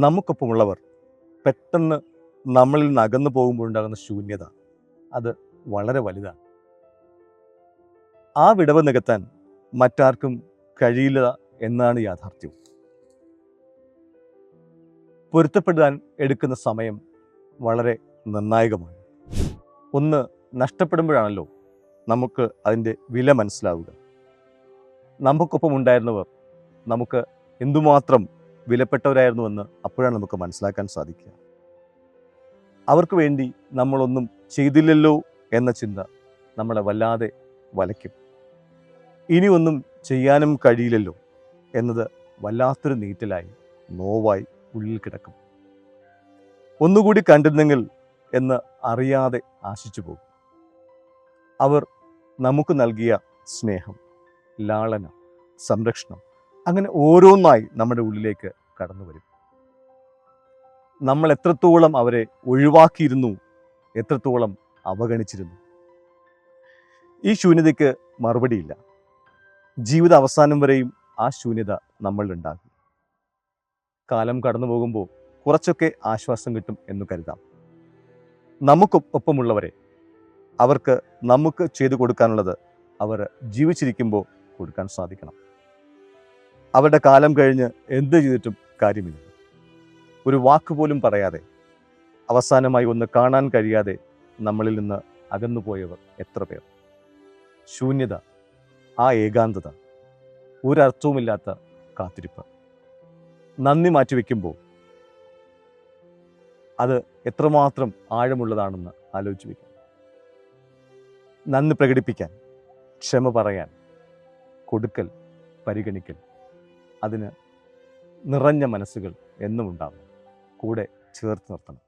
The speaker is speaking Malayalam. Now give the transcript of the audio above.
നമുക്കൊപ്പമുള്ളവർ പെട്ടെന്ന് നമ്മളിൽ നിന്ന് അകന്നു പോകുമ്പോഴുണ്ടാകുന്ന ശൂന്യത അത് വളരെ വലുതാണ്. ആ വിടവ് നികത്താൻ മറ്റാർക്കും കഴിയില്ല എന്നാണ് യാഥാർത്ഥ്യം. പൊരുത്തപ്പെടാൻ എടുക്കുന്ന സമയം വളരെ നിർണായകമാണ്. ഒന്ന് നഷ്ടപ്പെടുമ്പോഴാണല്ലോ നമുക്ക് അതിൻ്റെ വില മനസ്സിലാവുക. നമുക്കൊപ്പം ഉണ്ടായിരുന്നവർ നമുക്ക് എന്തുമാത്രം വിലപ്പെട്ടവരായിരുന്നുവെന്ന് അപ്പോഴാണ് നമുക്ക് മനസ്സിലാക്കാൻ സാധിക്കുക. അവർക്ക് വേണ്ടി നമ്മളൊന്നും ചെയ്തില്ലല്ലോ എന്ന ചിന്ത നമ്മളെ വല്ലാതെ വലയ്ക്കും. ഇനിയൊന്നും ചെയ്യാനും കഴിയില്ലല്ലോ എന്നത് വല്ലാത്തൊരു നീറ്റലായി നോവായി ഉള്ളിൽ കിടക്കും. ഒന്നുകൂടി കണ്ടിരുന്നെങ്കിൽ എന്ന് അറിയാതെ ആശിച്ചു പോകും. അവർ നമുക്ക് നൽകിയ സ്നേഹം, ലാളന, സംരക്ഷണം അങ്ങനെ ഓരോന്നായി നമ്മുടെ ഉള്ളിലേക്ക് കടന്നു വരും. നമ്മൾ എത്രത്തോളം അവരെ ഒഴിവാക്കിയിരുന്നു, എത്രത്തോളം അവഗണിച്ചിരുന്നു. ഈ ശൂന്യതയ്ക്ക് മറുപടിയില്ല. ജീവിത അവസാനം വരെയും ആ ശൂന്യത നമ്മളിലുണ്ടാകും. കാലം കടന്നു പോകുമ്പോൾ കുറച്ചൊക്കെ ആശ്വാസം കിട്ടും എന്ന് കരുതാം. നമുക്കൊപ്പമുള്ളവരെ അവർക്ക് നമുക്ക് ചെയ്തു കൊടുക്കാനുള്ളത് അവർ ജീവിച്ചിരിക്കുമ്പോൾ കൊടുക്കാൻ സാധിക്കണം. അവരുടെ കാലം കഴിഞ്ഞ് എന്ത് ചെയ്തിട്ടും കാര്യമില്ല. ഒരു വാക്കുപോലും പറയാതെ, അവസാനമായി ഒന്ന് കാണാൻ കഴിയാതെ നമ്മളിൽ നിന്ന് അകന്നുപോയവർ എത്ര പേർ. ശൂന്യത, ആ ഏകാന്തത, ഒരർത്ഥവുമില്ലാത്ത കാത്തിരിപ്പ്. നന്ദി മാറ്റിവെക്കുമ്പോൾ അത് എത്രമാത്രം ആഴമുള്ളതാണെന്ന് ആലോചിച്ച് വയ്ക്കാം. നന്ദി പ്രകടിപ്പിക്കാൻ, ക്ഷമ പറയാൻ, കൊടുക്കൽ, പരിഗണിക്കൽ, അതിന് നിറഞ്ഞ മനസ്സുകൾ എന്നും ഉണ്ടാകും. കൂടെ ചേർത്ത് നിർത്തണം.